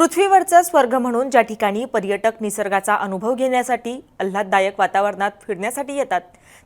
पृथ्वीवरचा स्वर्ग म्हणून ज्या ठिकाणी पर्यटक निसर्गाचा अनुभव घेण्यासाठी आल्हाददायक वातावरणात फिरण्यासाठी येतात,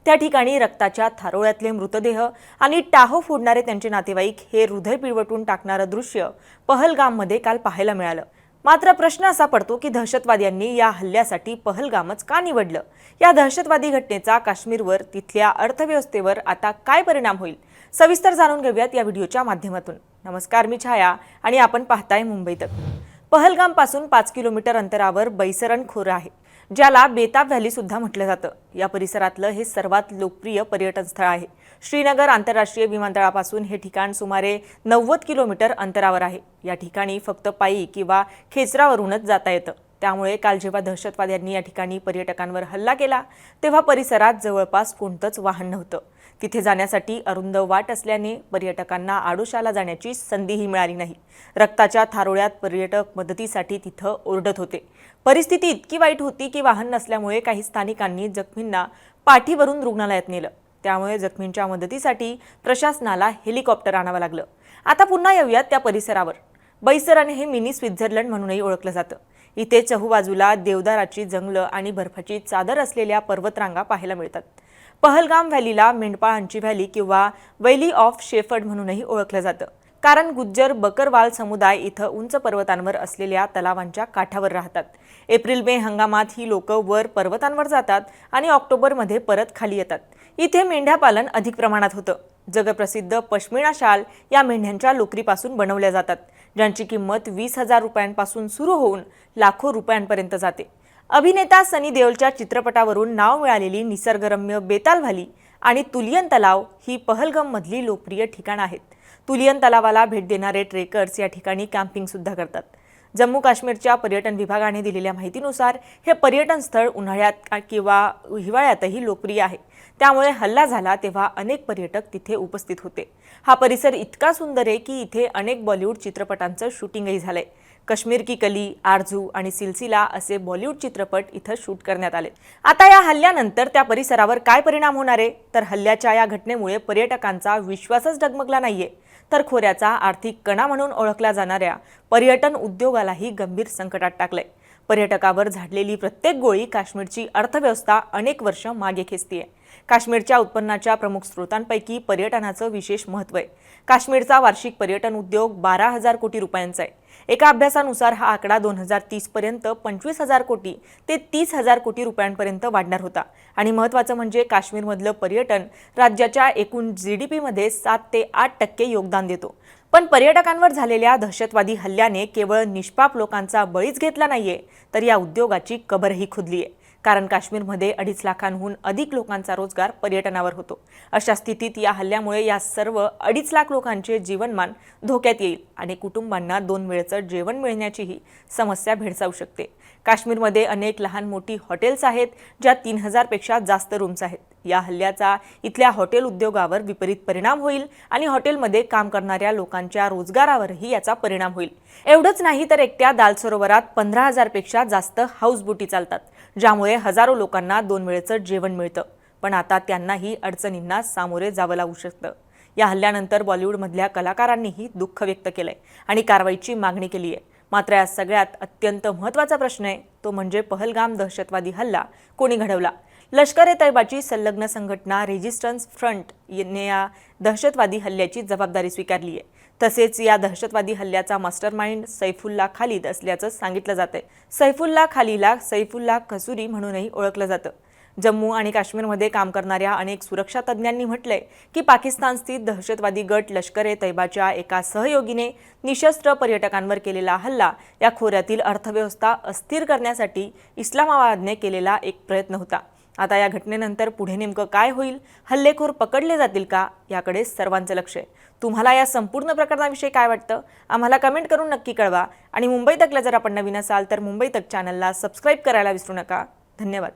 त्या ठिकाणी रक्ताच्या थारोळ्यातले मृतदेह आणि टाहो फोडणारे त्यांचे नातेवाईक हे हृदय पिळवटून टाकणारं दृश्य पहलगाममध्ये काल पाहायला मिळालं। मात्र प्रश्न असा पडतो की दहशतवाद्यांनी या हल्ल्यासाठी पहलगामच का निवडलं? या दहशतवादी घटनेचा काश्मीरवर, तिथल्या अर्थव्यवस्थेवर आता काय परिणाम होईल? सविस्तर जाणून घेऊयात या व्हिडिओच्या माध्यमातून। नमस्कार, मी छाया आणि आपण पाहताय मुंबई तक। पहलगाम पासून 5 किलोमीटर अंतरावर बैसरण खोरे आहे, ज्याला बेताब व्हॅली सुद्धा म्हटलं जातं। या परिसरातलं हे सर्वात लोकप्रिय पर्यटन स्थळ आहे। श्रीनगर आंतरराष्ट्रीय विमानतळापासून हे ठिकाण सुमारे 90 किलोमीटर अंतरावर आहे। या ठिकाणी फक्त पायी किंवा खेचरावरूनच जाता येतं। त्यामुळे काल जेव्हा दहशतवाद्यांनी या ठिकाणी पर्यटकांवर हल्ला केला, तेव्हा परिसरात जवळपास कोणतंच वाहन नव्हतं। तिथे जाण्यासाठी अरुंद वाट असल्याने पर्यटकांना आडोशाला जाण्याची संधीही मिळाली नाही। रक्ताच्या थारोळ्यात पर्यटक मदतीसाठी तिथं ओरडत होते। परिस्थिती इतकी वाईट होती की वाहन नसल्यामुळे काही स्थानिकांनी जखमींना पाठीवरून रुग्णालयात नेलं। त्यामुळे जखमींच्या मदतीसाठी प्रशासनाला हेलिकॉप्टर आणावं लागलं। आता पुन्हा येऊयात त्या परिसरावर। बैसरण हे मिनी स्वित्झर्लंड म्हणूनही ओळखलं जातं। इथे चहूबाजूला देवदाराची जंगलं आणि बर्फाची चादर असलेल्या पर्वतरांगा पाहायला मिळतात। पहलगाम व्हॅलीला मेंढपाळांची व्हॅली किंवा व्हॅली ऑफ शेफर्ड म्हणूनही ओळखलं जातं, कारण गुज्जर बकरवाल समुदाय इथं उंच पर्वतांवर असलेल्या तलावांच्या काठावर राहतात। एप्रिल-मे हंगामात ही लोक वर पर्वतांवर जातात आणि ऑक्टोबरमध्ये परत खाली येतात। इथे मेंढ्या पालन अधिक प्रमाणात होतं। जगप्रसिद्ध पश्मिना शाल या मेंढ्यांच्या लोकरीपासून बनवल्या जातात, ज्यांची किंमत 20,000 रुपयांपासून सुरू होऊन लाखो रुपयांपर्यंत जाते। अभिनेता सनी देओलच्या चित्रपटावरून नाव मिळालेली निसर्गरम्य बेताल व्हॅली आणि तुलियन तलाव ही पहलगाममधली लोकप्रिय ठिकाणं आहेत। तुलियन तलावाला भेट देणारे ट्रेकर्स या ठिकाणी कॅम्पिंग सुद्धा करतात। जम्मू काश्मीरच्या पर्यटन विभागाने दिलेल्या माहितीनुसार हे पर्यटन स्थळ उन्हाळ्यात किंवा हिवाळ्यातही लोकप्रिय आहे। त्यामुळे हल्ला झाला तेव्हा अनेक पर्यटक तिथे उपस्थित होते। हा परिसर इतका सुंदर आहे की इथे अनेक बॉलिवूड चित्रपटांचं शूटिंगही झालंय। कश्मीर की कली, आरजू आणि सिलसिला असे बॉलिवूड चित्रपट इथं शूट करण्यात आले। आता या हल्ल्यानंतर त्या परिसरावर काय परिणाम होणार आहे? तर हल्ल्याच्या या घटनेमुळे पर्यटकांचा विश्वासच डगमगला नाहीये, तर खोऱ्याचा आर्थिक कणा म्हणून ओळखला जाणाऱ्या पर्यटन उद्योगालाही गंभीर संकटात टाकलंय। पर्यटकावर झाडलेली प्रत्येक गोळी काश्मीरची अर्थव्यवस्था अनेक वर्ष मागे खेचतीये। काश्मीरच्या उत्पन्नाच्या प्रमुख स्रोतांपैकी पर्यटनाचं विशेष महत्त्व आहे। काश्मीरचा वार्षिक पर्यटन उद्योग 12,000 कोटी रुपयांचा आहे। एका अभ्यासानुसार हा आकडा 2030 पर्यंत 25,000 कोटी ते 30,000 कोटी रुपयांपर्यंत वाढणार होता। आणि महत्त्वाचं म्हणजे काश्मीरमधलं पर्यटन राज्याच्या एकूण GDP मध्ये 7 ते 8% योगदान देतो। पण पर्यटकांवर झालेल्या दहशतवादी हल्ल्याने केवळ निष्पाप लोकांचा बळीच घेतला नाहीये, तर या उद्योगाची कबरही खुदली आहे। कारण काश्मीरमध्ये 2.5 लाखांहून अधिक लोकांचा रोजगार पर्यटनावर होतो। अशा स्थितीत या हल्ल्यामुळे या सर्व 2.5 लाख लोकांचे जीवनमान धोक्यात येईल आणि कुटुंबांना 2 वेळचं जेवण मिळण्याचीही समस्या भेडसावू शकते। काश्मीरमध्ये अनेक लहान मोठी हॉटेल्स आहेत, ज्यात 3000 पेक्षा जास्त रूम्स आहेत। या हल्ल्याचा इथल्या हॉटेल उद्योगावर विपरीत परिणाम होईल आणि हॉटेलमध्ये काम करणाऱ्या लोकांच्या रोजगारावरही याचा परिणाम होईल। एवढंच नाही तर एकट्या दाल सरोवरात 15,000 पेक्षा जास्त हाऊसबोटी चालतात, ज्यामुळे हजारो लोकांना 2 वेळचं जेवण मिळतं। पण आता त्यांनाही अडचणींना सामोरे जावं लागू शकतं। या हल्ल्यानंतर बॉलिवूडमधल्या कलाकारांनीही दुःख व्यक्त केलंय आणि कारवाईची मागणी केली आहे। मात्र या सगळ्यात अत्यंत महत्त्वाचा प्रश्न आहे तो म्हणजे पहलगाम दहशतवादी हल्ला कोणी घडवला? लष्कर-ए-तैयबाची संलग्न संघटना रेजिस्टन्स फ्रंट ने या दहशतवादी हल्ल्याची जबाबदारी स्वीकारली आहे। तसेच या दहशतवादी हल्ल्याचा मास्टरमाइंड सैफुल्ला खालिद असल्याचं सांगितलं जातंय। सैफुल्ला खालीला सैफुल्ला कसुरी म्हणूनही ओळखलं जातं। जम्मू आणि काश्मीरमध्ये काम करणाऱ्या अनेक सुरक्षा तज्ज्ञांनी म्हटलंय की पाकिस्तान स्थित दहशतवादी गट लष्कर-ए-तैयबाच्या एका सहयोगीने निशस्त्र पर्यटकांवर केलेला हल्ला या खोऱ्यातील अर्थव्यवस्था अस्थिर करण्यासाठी इस्लामाबादने केलेला एक प्रयत्न होता। आता या घटनेनंतर पुढे नेमकं काय होईल? हल्लेखोर पकडले जातील का? याकडे सर्वांचं लक्ष आहे। तुम्हाला या संपूर्ण प्रकरणाविषयी काय वाटतं? आम्हाला कमेंट करून नक्की कळवा आणि मुंबई तकला जर आपण नवीन असाल तर मुंबई तक चॅनलला सबस्क्राईब करायला विसरू नका। धन्यवाद।